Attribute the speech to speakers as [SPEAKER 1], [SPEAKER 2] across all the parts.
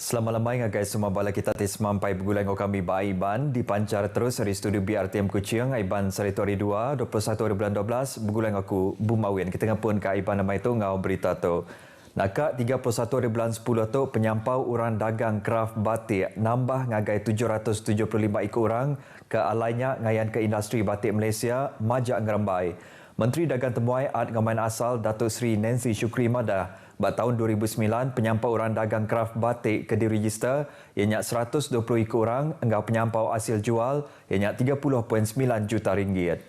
[SPEAKER 1] Selamat malam guys, semua bala kita sampai bergulang kami Aiban dipancar terus dari studio BRTM Kuching Aiban Seritori 2 21 bulan 12 bergulang aku Bumawin. Kita ngapun ke Aiban nama itu ngau berita tu. Nakak 31 bulan 10 tu penyampau orang dagang kraft batik nambah ngagai 775 ikut orang ke alainya ngayan ke industri batik Malaysia majak ngerambai. Menteri Dagang Temuai Art Ngaman Asal Datuk Seri Nancy Shukri Madah pada tahun 2009 penyampau orang dagang kraft batik ke diregister ianya 120 ikut orang engkau penyampau hasil jual ianya 30.9 juta ringgit.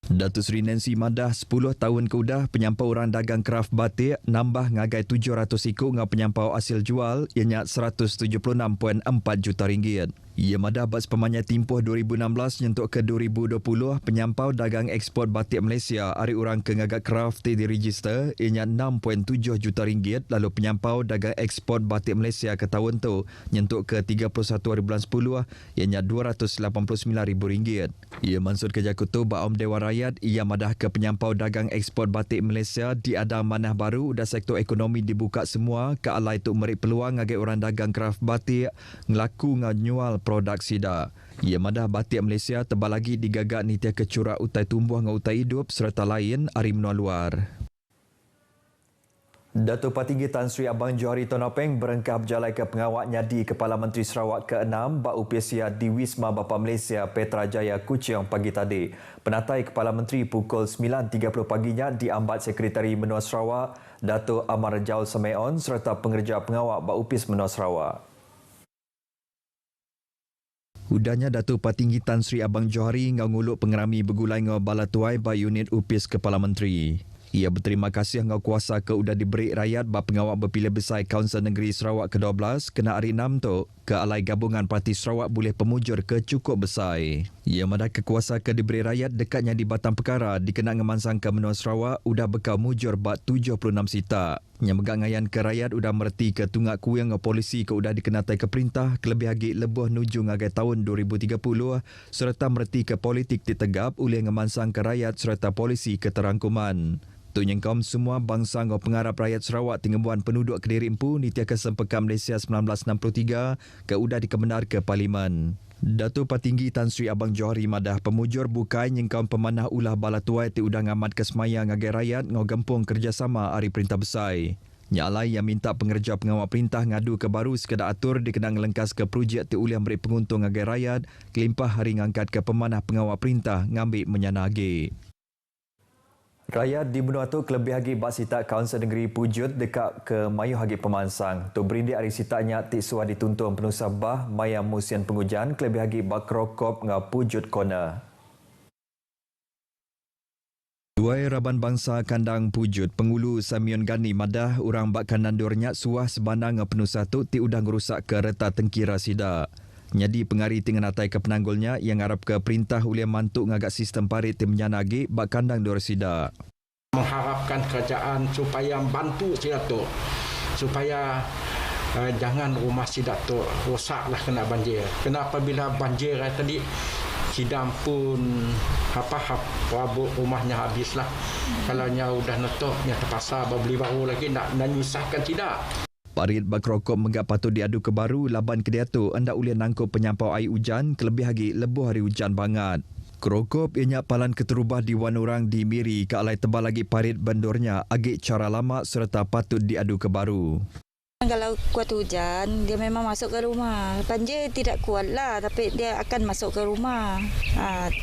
[SPEAKER 1] Datuk Seri Nancy Madah 10 tahun keudah penyampau orang dagang kraft batik nambah ngagai 700 ikut engkau penyampau hasil jual ianya 176.4 juta ringgit. Ia madah bas pemanya timpuh 2016 nyentuk ke 2020 penyampau dagang ekspor batik Malaysia hari orang ke ngagak kraft di register ianya 6.7 juta ringgit lalu penyampau dagang ekspor batik Malaysia ke tahun tu nyentuk ke 31 bulan 10 ianya 289,000 ringgit. Ia mansur kerja kutu Baom Dewan Rakyat ia madah ke penyampau dagang ekspor batik Malaysia di ada manah baru udah sektor ekonomi dibuka semua ke alai tu merik peluang ngagai orang dagang kraft batik ngelaku nganyual produk sida. Ia madah batik Malaysia tebal lagi digagak nitia kecurak utai tumbuh dengan utai hidup serta lain hari menua luar. Datuk Patinggi Tan Sri Abang Johari Tonopeng berengkap berjalai ke pengawaknya di Kepala Menteri Sarawak ke-6 Bak Upisia di Wisma Bapa Malaysia Petra Jaya Kuching pagi tadi. Penatai Kepala Menteri pukul 9.30 paginya diambat Sekretari Menua Sarawak Datuk Amar Jaul Semeon serta pengerja pengawak Bak Upis Menua Sarawak. Udahnya Datuk Patinggi Tan Sri Abang Johari nguluk pengerami bergulai ngau balatuai ba unit upis Kepala Menteri. Ia berterima kasih ngau kuasa ke udah diberi rakyat ba pengawak berpilih besar Kaunsil Negeri Sarawak ke-12 kena hari 6 tu ke alai gabungan Parti Sarawak boleh pemujur ke cukup besar. Ia madah kekuasa ke diberi rakyat dekatnya di batang perkara dikenal ngemansang ke Menua Sarawak udah bekal mujur ba 76 sita. Yang megak ngayan ke rakyat udah mereti ke tunggak kuing polisi ke udah dikenatai ke perintah kelebih lagi lebuh nuju ngagai tahun 2030 serta mereti ke politik ditegap oleh ngemansang ke rakyat serta polisi ke terangkuman. Tu nyengkom semua bangsa ngau pengarap rakyat Sarawak tingembuan penduduk Kediri Empu nitia kesempekam Malaysia 1963 ke udah dikebenar ke Parlimen. Datuk Patinggi Tan Sri Abang Johari madah pemujur bukai nyengkom pemanah ulah balatuai ti udah ngamat kesemaya ngagai rakyat ngau gempung kerjasama hari perintah besar. Nyalai yang minta pengerja pengawal perintah ngadu ke baru sekadar atur dikenang lengkas ke projek ti uliah beri penguntung ngagai rakyat kelimpah hari ngangkat ke pemanah pengawal perintah ngambil menyanagi. Rakyat di Benua tu kelebih lagi bak sita Kaunsil Negeri Pujut dekat ke Mayu Hagi Pemansang. Tu berindik hari sitanya ti suah dituntun penusah bah Maya Musian Pengujan kelebih lagi bak rokop ngah Pujut Corner. Tuai Raban Bangsa Kandang Pujut Pengulu Samion Gani madah orang bak kandandurnya suah sebanang ngah penusah tu ti udang gerusak ke reta tengkira sida. Nyadi pengari dengan atai ke penanggulnya yang harap ke perintah oleh mantuk ngagak sistem parit tim menyanagi bak kandang dor sida.
[SPEAKER 2] Mengharapkan kerajaan supaya bantu sida tu supaya jangan rumah sida tu rosaklah kena banjir. Kenapa bila banjir tadi sidam pun rabuk rumahnya habislah. Kalau nya udah netok nya terpaksa beli baru lagi nak nyusahkan tidak.
[SPEAKER 1] Parit bak rokok menggak patut diadu ke baru laban kedia tu anda ulih nangkup penyampau air hujan kelebih lagi lebuh hari hujan banget. Kerokop ianya palan keterubah di wan orang di Miri ke alai tebal lagi parit bandurnya agak cara lama serta patut diadu ke baru.
[SPEAKER 3] Kalau kuat hujan, dia memang masuk ke rumah. Banjir tidak kuat lah, tapi dia akan masuk ke rumah.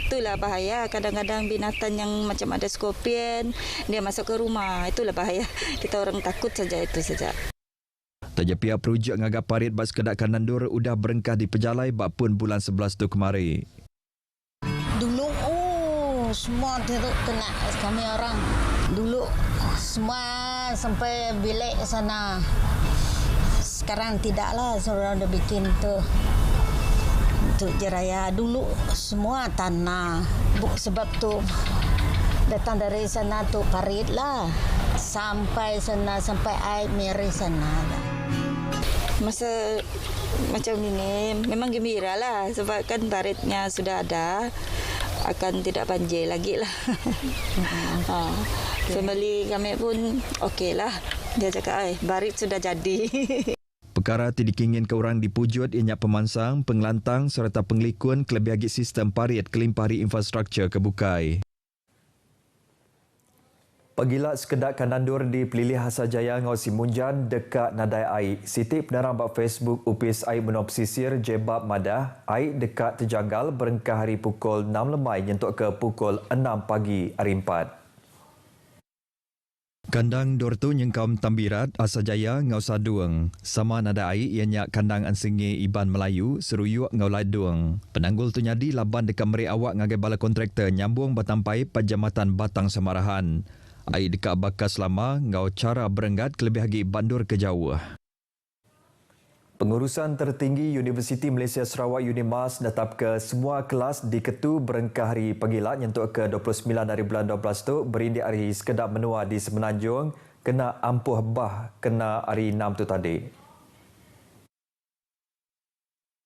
[SPEAKER 3] Itulah bahaya. Kadang-kadang binatang yang macam ada skorpion, dia masuk ke rumah. Itulah bahaya. Kita orang takut saja itu saja.
[SPEAKER 1] Taja pihak projek ngagak parit bas kedak kanandur udah berengkah di pejalai bak pun bulan 11 tu kemari.
[SPEAKER 4] Dulu semua teruk kena kami orang. Dulu semua sampai bilik sana. Sekarang tidaklah sudah ada bikin tu. Untuk Jeraya dulu semua tanah. Sebab tu datang dari sana tu parit lah. Sampai sana sampai air Miri sana lah.
[SPEAKER 3] Masa macam ini memang gembira lah sebab kan paritnya sudah ada, akan tidak banjir lagi lah. Family kami pun okey lah. Dia cakap, barit sudah jadi.
[SPEAKER 1] Perkara tidikingin ke orang dipujut ianya pemansang, pengelantang serta penglikun kelebih agi sistem parit kelimpari infrastruktur kebukai. Pagila sekedak kandandur di Pelilih Hasajaya Ngau Simunjan dekat nadai air. Siti penerang bak Facebook upis air menop sisir jebab madah. Air dekat terjanggal berengkah hari pukul 6 lemai nyentuk ke pukul 6 pagi hari 4. Kandang Dortu Nyengkaum Tambirat Asajaya Ngau Saduang. Sama nada air ianya kandang Ansingi Iban Melayu Seruyuk Ngau Laiduang. Penanggul tu nyadi laban dekat meri awak ngagai bala kontraktor nyambung batampai Pajamatan Batang Samarahan. Air dekat bakas lama ngau cara berenggat kelebih lagi bandur ke jauh. Pengurusan tertinggi Universiti Malaysia Sarawak UNIMAS netap ke semua kelas di Ketu berengkah hari pagilat nyentuk ke 29 hari bulan 12 tu berindik hari sekedap menua di Semenanjung kena ampuh bah kena hari 6 tu tadi.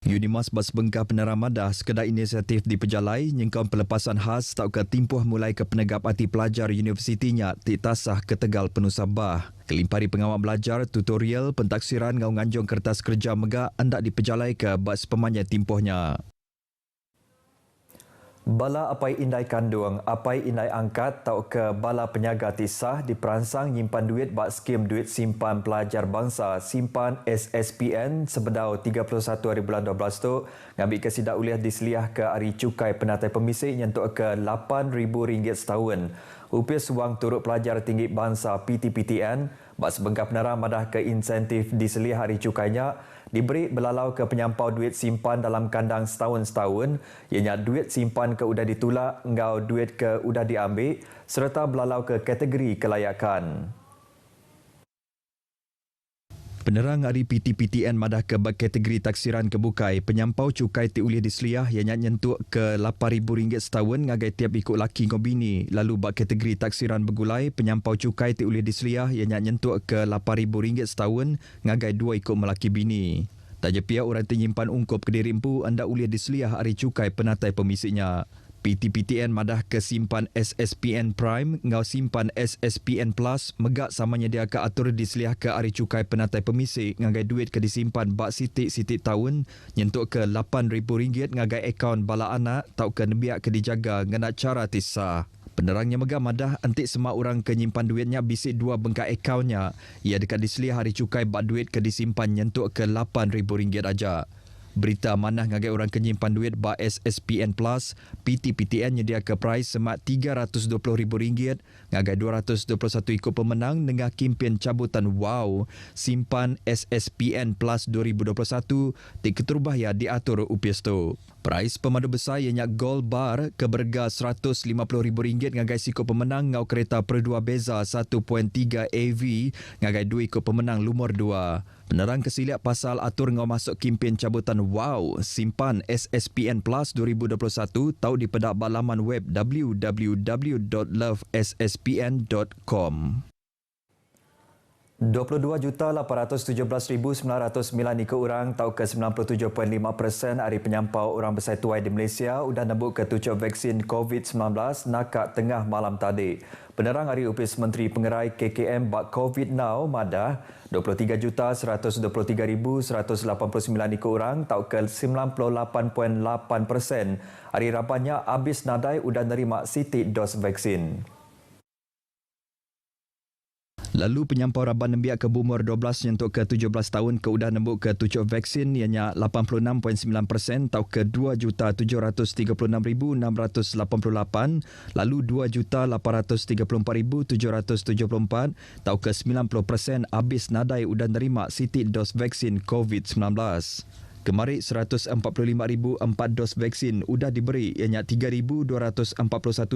[SPEAKER 1] UNIMAS bas bengkah peneramadah sekedar inisiatif di Pejalai nyengkau pelepasan khas tak ke timpuh mulai ke penegap hati pelajar universitinya titasah ke Tegal penuh Sabah. Kelimpari pengawal belajar, tutorial, pentaksiran ngau nganjung kertas kerja megak andak di Pejalai ke bas pemanya timpuhnya. Bala apai indai kandung, apai indai angkat tau ke bala penyaga tisah diperansang nyimpan duit bak skim duit simpan pelajar bangsa simpan SSPN sebedau 31 hari bulan 12 tu ngambil ke sidak uliah diseliah ke hari cukai penatai pemisik nyentuk ke RM8,000 setahun. Upis wang turut pelajar tinggi bangsa PTPTN bak sebengkah penerang madah ke insentif diseliah hari cukainya diberi belalau ke penyampau duit simpan dalam kandang setahun-setahun ianya duit simpan ke udah ditulak engau duit ke udah diambil serta belalau ke kategori kelayakan. Penerang hari PTPTN madah ke kategori taksiran kebukai penyampau cukai ti ulih diseliah ianya nyentuk ke RM8,000 setahun ngagai tiap ikut laki ngau bini lalu bak kategori taksiran bergulai penyampau cukai ti ulih diseliah ianya nyentuk ke RM8,000 setahun ngagai dua ikut melaki bini. Tak je pihak orang menyimpan ungkup Kediri Empu anda ulih diseliah hari cukai penatai pemisiknya. PTPTN madah ke simpan SSPN Prime ngau simpan SSPN Plus megak sama nyediakan atur diseliah ke hari cukai penatai pemisik ngagai duit ke disimpan bak sitik-sitik tahun nyentuk ke RM8,000 ngagai akaun bala anak tau ke nebiak ke dijaga ngana cara tisah. Penerangnya megah madah antik semak orang ke nyimpan duitnya bisik dua bengkak akaunnya. Ia dekat diseliah hari cukai bak duit ke disimpan nyentuk ke RM8,000 aja. Berita manah ngagai orang kenyimpan duit ba SSPN Plus, PTPTN nyedia ke price semak RM320,000 ngagai 221 ikut pemenang dengan kempen cabutan wow simpan SSPN Plus 2021 di keterbahaya diatur upis tu. Price pemadu besar ianya Gold Bar ke berga RM150,000 ngagai sikut pemenang ngau kereta perdua beza 1.3 AV ngagai 2 ikut pemenang lumur 2. Penerang kesiliak pasal atur ngau masuk kempen cabutan wow simpan SSPN Plus 2021 tau di pedak laman web www.lovesspn.com. 22,817,909 ikut orang tau ke 97.5% hari penyampau orang besar tuai di Malaysia sudah nembuk ketujuh vaksin COVID-19 nakak tengah malam tadi. Penerang hari upis Menteri Pengerai KKM bak COVID Now madah 23,123,189 ikut orang tau ke 98.8% hari rabanya habis nadai sudah nerima sitik dos vaksin. Lalu penyampau raban nembiak ke berumur 12 nyentuk ke 17 tahun ke udah nembuk ke tujuh vaksin ianya 86.9% tau ke 2,736,688 lalu 2,834,774 tau ke 90% habis nadai udah nerima sitik dos vaksin COVID-19. Kemarin 145,004 dos vaksin sudah diberi ianya 3,241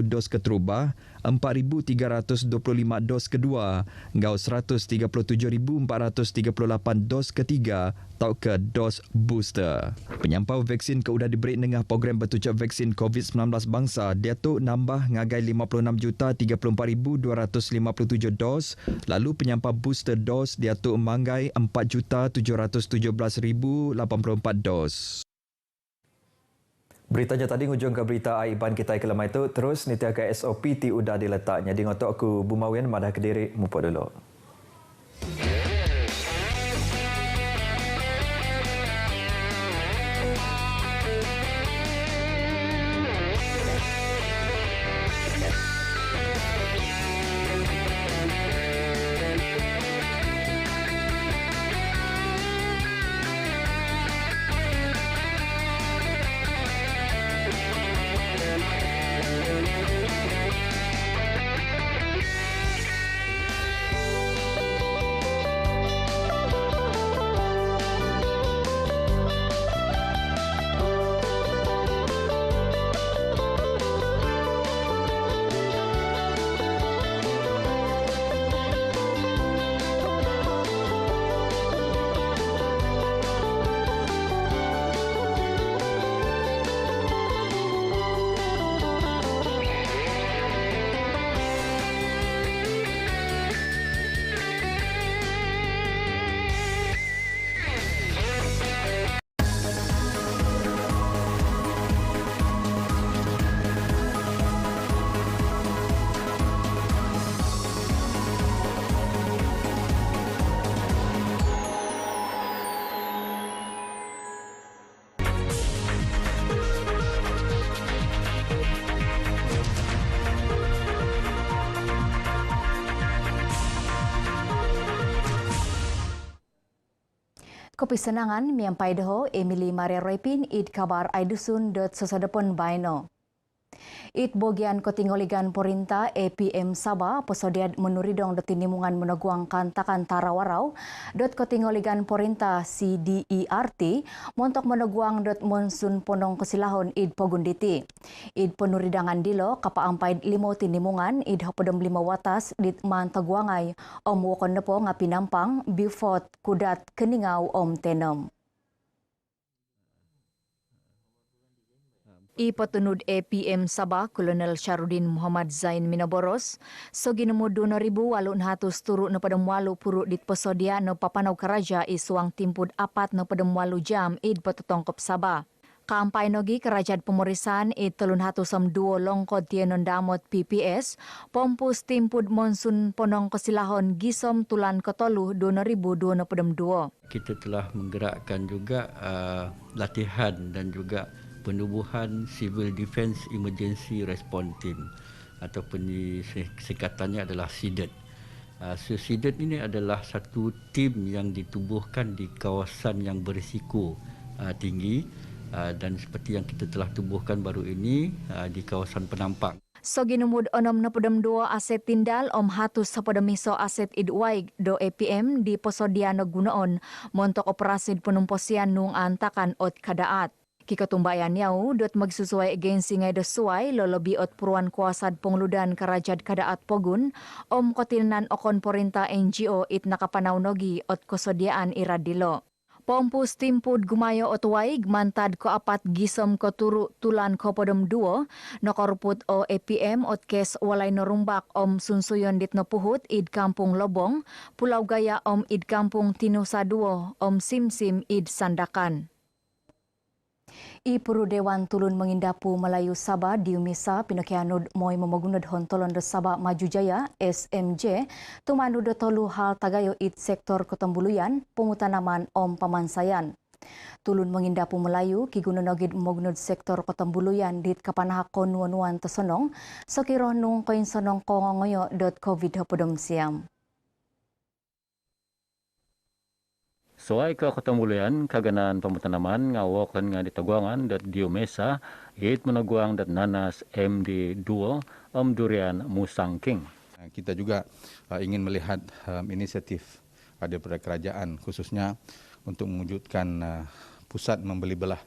[SPEAKER 1] dos keterubah, 4,325 dos kedua, ngau 137,438 dos ketiga tau ke dos booster. Penyampau vaksin ke sudah diberi dengan program bertujuh vaksin COVID-19 bangsa dia tu nambah ngagai 56,034,257 dos, lalu penyampau booster dos dia tu manggai 4,717,084 dos. Beritanya tadi hujung ke berita Aiban kita ke lemah itu terus nitia ke SOP ti udah diletaknya di ngotok aku Bumawen madah Kediri mupok dulu.
[SPEAKER 5] Kopi senangan miampai deho Emily Maria Roipin id kabar aidusun dot sesadepon baino. It bogian kotingoligan Porinta APM Sabah posodiad menuridong dot tinimungan meneguang kantakan tarawarau dot kotingoligan Porinta CDERT montok meneguang dot monsun ponong kesilahon id pogunditi. Id penuridangan dilo kapaampaid limo tinimungan id hapodem 5 watas dit mantaguangai om wokon nepo ngapinampang bifot kudat keningau om tenem. Ipatunud APM Sabah Kolonel Syarudin Muhammad Zain Minaboros so ginemu 2,800 turut na padam 8 purut dit pesodia na papanau karaja isuang timpud 4 na padam 8 jam id patutongkop Sabah. Kaampai nogi kerajaan pemeriksaan id 302 longkod tienon damot PPS pompus timpud monsun ponong kesilahon gisom tulan ketolu 2022.
[SPEAKER 6] Kita telah menggerakkan juga latihan dan juga penubuhan Civil Defence Emergency Response Team ataupun singkatannya adalah CDET. CDET ini adalah satu tim yang ditubuhkan di kawasan yang berisiko tinggi dan seperti yang kita telah tubuhkan baru ini di kawasan Penampang.
[SPEAKER 5] Soginumud 662 aset tindal om hatus sapodamiso aset idwaig do APM di posodiano gunoon montok operasi penumposian nung antakan ot kadaat. Kikatumbayan yau dot magsusuai agensi ngay dosuai lolobi ot puruan kuasad pengludan karajad kadaat pogun om kotilnan okon Porinta NGO it nakapanaw nogi ot kosodiaan iradilo. Pompus timpud gumayo ot waig mantad ko apat gisom ko turu tulan ko podem 2 nokoruput o APM ot kes walay norumbak om sunsuyon dit no puhut id kampung Lobong, Pulau Gaya om id kampung Tinusa 2 om Simsim id Sandakan. Ipuru Dewan Tulun Mengindapu Melayu Sabah diumisa pinakianud moy mamagunod hontolon de Sabah Maju Jaya SMJ tumanu de tolu hal tagayo it sektor Kotambuluyan pemutanaman om pamansayan. Tulun Mengindapu Melayu kigunonogid magunod sektor Kotambuluyan dit kapanahakon nuan tesonong sokiro nung koin sonong kongongoyo .covid-19 siam.
[SPEAKER 7] Soai ke Kotambuluyan kaganaan pemutanaman ngawokan nga ditaguangan dat diomesa it menaguang dat nanas MD2 om durian musangking.
[SPEAKER 8] Kita juga ingin melihat inisiatif daripada kerajaan khususnya untuk mewujudkan pusat membeli belah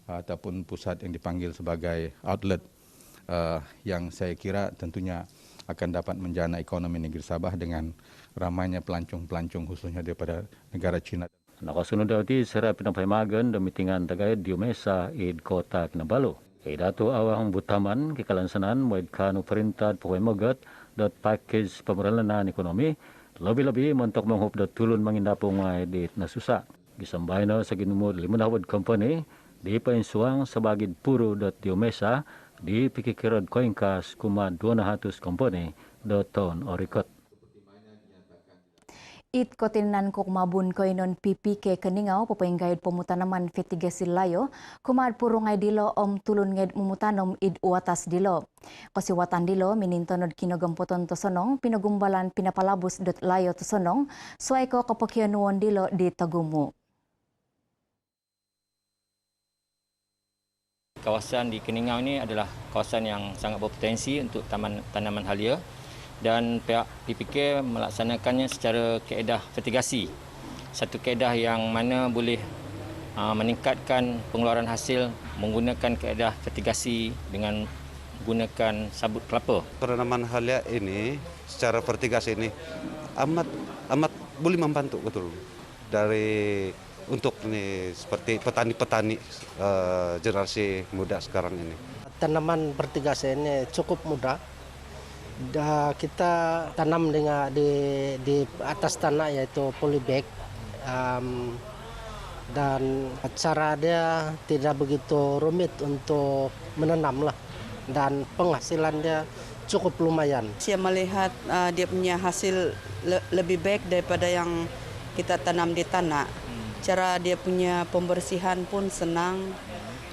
[SPEAKER 8] ataupun pusat yang dipanggil sebagai outlet yang saya kira tentunya akan dapat menjana ekonomi negeri Sabah dengan ramainya pelancong-pelancong khususnya daripada negara China.
[SPEAKER 7] Nakasunod dati sera pinampaymagan damitingan tagay diomesa id kota Kinabalu. Dato awang butaman kikalansanan moid kanu perintah pokoi magat dot package pemeralaan ekonomi lebih-lebih mentok menghup dot Tulun Mengindapu ngai dit nasusa. Gisambayna sa ginumod 5 company di painsuang sabagid puro dot diomesa di pikikirod koinkas kuma 200 company dot ton orikot.
[SPEAKER 5] It kotinan kukmabun koinon PPK keningau papainggayod pemutanaman fetigasi layo kumad purungay dilo om tulun nged mumutanom id uatas dilo. Kosiwatan dilo minintonod kinogampoton tosonong pinagumbalan pinapalabus dot layo tosonong suay ko kapakyanuon dilo di Tagumu.
[SPEAKER 9] Kawasan di Keningau ini adalah kawasan yang sangat berpotensi untuk tanaman halia. Dan pihak PPK melaksanakannya secara kaedah fertigasi. Satu kaedah yang mana boleh meningkatkan pengeluaran hasil menggunakan kaedah fertigasi dengan menggunakan sabut kelapa.
[SPEAKER 10] Tanaman halia ini secara fertigasi ini amat boleh membantu betul dari untuk ini seperti petani-petani generasi muda sekarang ini.
[SPEAKER 11] Tanaman fertigasi ini cukup mudah. Kita tanam dengan di atas tanah yaitu polybag dan cara dia tidak begitu rumit untuk menanam lah dan penghasilan dia cukup lumayan.
[SPEAKER 12] Saya melihat dia punya hasil lebih baik daripada yang kita tanam di tanah. Cara dia punya pembersihan pun senang.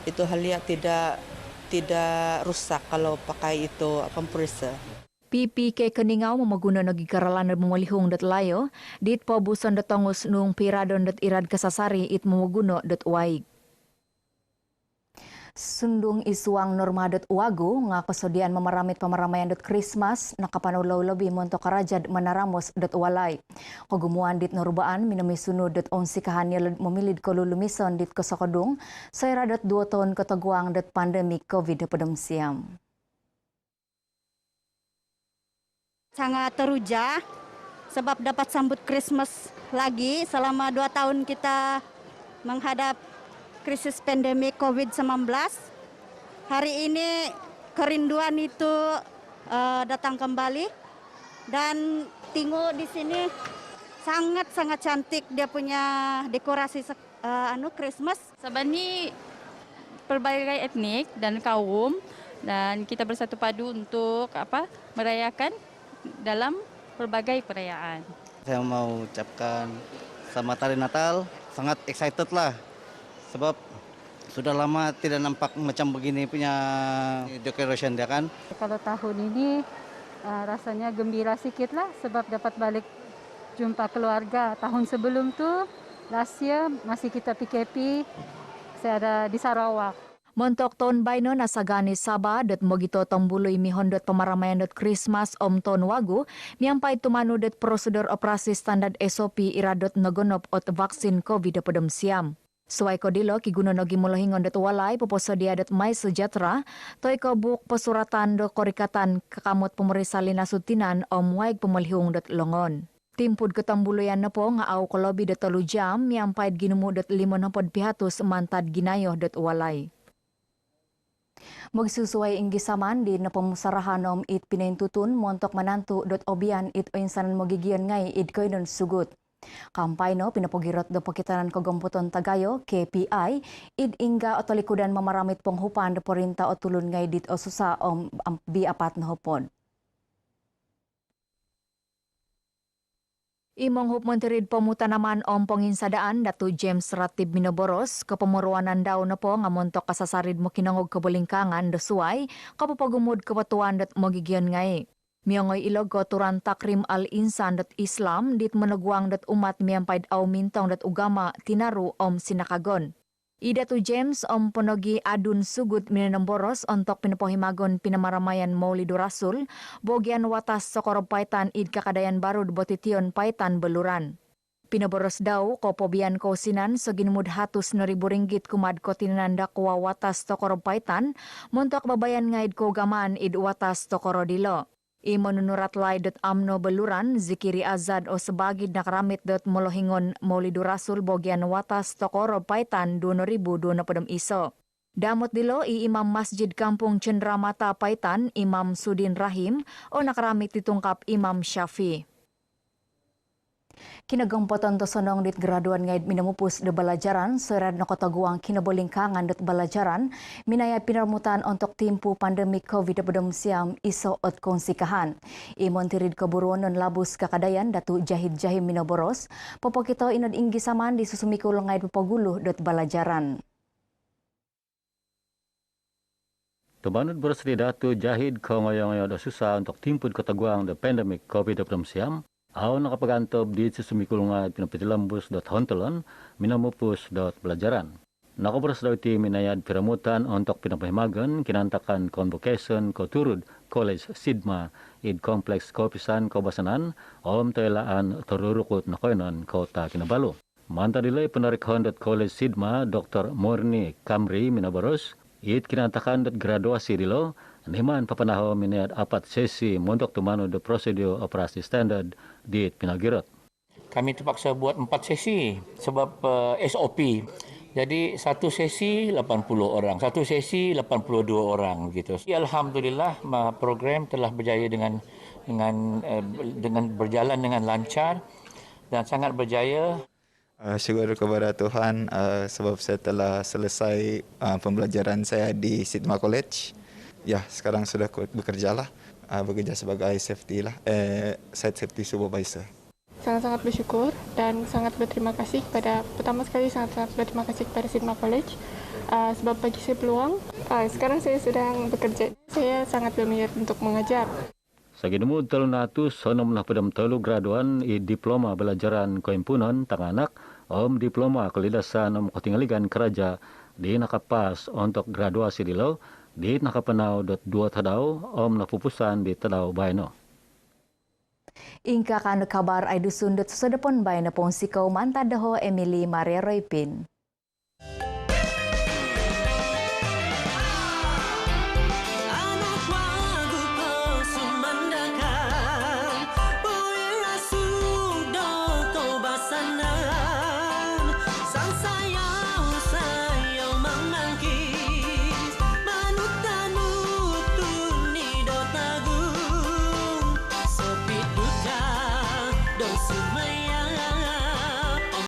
[SPEAKER 12] Itu halia tidak rusak kalau pakai itu compressor.
[SPEAKER 5] PPK Keningau memaguna nagi karalan dan memalihung dat layo, dit pobusan dat tongus nung piradon dat irad kasasari it memaguna dat waig. Sundung isuang norma dat uagu nga kesediaan memeramit pemaramaian dat Christmas nakapanaulaw lebih montok karajad menaramos dat walay. Kagumuan dit norubaan minami sunod dat onsi kahanya memilid kolulumison dit kesakadung sayra dat 2 tahun ketaguang dat pandemik COVID pedem siam.
[SPEAKER 13] Sangat teruja sebab dapat sambut Christmas lagi selama 2 tahun kita menghadap krisis pandemik COVID-19. Hari ini kerinduan itu datang kembali dan tengok di sini sangat-sangat cantik dia punya dekorasi Christmas.
[SPEAKER 14] Sebab ni pelbagai etnik dan kaum dan kita bersatu padu untuk merayakan dalam berbagai perayaan.
[SPEAKER 15] Saya mau ucapkan selamat hari Natal, sangat excited lah. Sebab sudah lama tidak nampak macam begini punya decoration dia kan.
[SPEAKER 14] Kalau tahun ini rasanya gembira sikit lah sebab dapat balik jumpa keluarga. Tahun sebelum tu, last year masih kita PKP, saya ada di Sarawak.
[SPEAKER 5] Montok tahun baino nasagani Sabah dat mogito tombului mihondot pemaramaian dat Christmas om tahun wagu miampai tumanu dat prosedur operasi standar SOP iradot nagonop ot vaksin COVID pedem siam. Suai kodilo kiguno nogi mulahingon dat walai poposodia dat mai sejahtera toy ko buk pesuratan do korikatan kekamut pemerisa linasutinan om waig pemelihung dat longon. Timpud ketambuluyan nepo nga au kolobi dat 3 jam miampai ginumu dat 5 pihatus mantad ginayoh dat walai. Magsusuway inggisaman di na pemusarahanom it pinintutun montok manantu dot obian it oinsanan magigian ngay it koinon sugut. Kampay no pinapogirot do pakitanan kagomputon Tagayo KPI id ingga otolikudan mamaramit penghupan do porinta o tulun ngay dit o susa om bi-4 na hupon. Imong Hup Menterid Pemutanaman om penginsadaan Datu James Ratib Minoboros kepemuruanan daw na po nga montok kasasarid mo kinangog kabalingkangan dosuay kapapagumud kapatuan dat magigian ngay. Miyongoy ilog ko turan takrim al-insan dat Islam dit managwang dat umat miyampaid aw mintong dat ugama tinaru om sinakagon. Idatu James om ponogi adun sugut minanamboros ontok pinapohimagon pinamaramayan Maulido Rasul, bogian watas sokorob paitan id kakadayan baru botition paitan beluran. Pinaboros daw ko pobian ko sinan so ginmud hatus ringgit kumad ko tinanda kuwa watas sokorob paitan, montok babayan ngaid ko gaman id watas tokorodilo. Imanunurat lay dot amno beluran zikiri azad o sebagid nakaramit dot molohingon Maulido Rasul bogian watas tokoro paitan 2020 iso. Damot dilo Imam Masjid Kampung Cendramata Paitan Imam Sudin Rahim o nakaramit ditungkap Imam Syafi. Kinagompoton to sonong dit graduan ngaid minamupus de balajaran serad nakotaguang kinabolingkangan det balajaran minaya pinarmutan untuk timpu pandemik COVID-19 siam iso ot konsikahan. Imon tirid keburuan labus kakadayan Datu Jahid Jahim Minoboros popokito inod inggisaman di susumikul ngaid popoguluh det balajaran.
[SPEAKER 7] Tumanod bersedi Datu Jahid kongoyong do susah untuk timpun ketaguang the pandemic COVID-19 siam. Aw nakapagantob di susumikul nga pinapitilambuss hontelon minamupus pelajaran. Nakabros daw iti minayad piramutan untuk pinapahimagan kinantakan convocation ko turud College Sidma id Complex Kopisan Kobasanan om toilaan torurukot na koynon kota Kinabalu. Manta dilay penarikhon College Sidma Dr. Morni Kamri Minabaros id kinantakan graduasi dilo Niman papanaho minayad 4 sesi montok tumano do prosedur operasi standard di Pinagirot.
[SPEAKER 16] Kami terpaksa buat 4 sesi sebab SOP. Jadi satu sesi 80 orang, satu sesi 82 orang gitu. Alhamdulillah program telah berjaya dengan berjalan dengan lancar dan sangat berjaya.
[SPEAKER 17] Syukur kepada Tuhan sebab saya telah selesai pembelajaran saya di Sidma College. Ya, sekarang sudah bekerja sebagai safety site safety supervisor.
[SPEAKER 18] Sangat-sangat bersyukur dan sangat berterima kasih pertama sekali sangat berterima kasih kepada Sidma College sebab bagi saya peluang. Sekarang saya sedang bekerja. Saya sangat berminat untuk mengajar.
[SPEAKER 7] Saginemu telnatus sonom nah pedam telu graduan I diploma belajaran koimpunon tanganak diploma kelidasan kotinggaligan keraja di nakapas untuk graduasi di lau di nakapenau dua tadau napupusan di tadau baino.
[SPEAKER 5] Ingka kan kabar ai dusun det sodepon baina ponsiko mantadaho Emily Maria Roipin.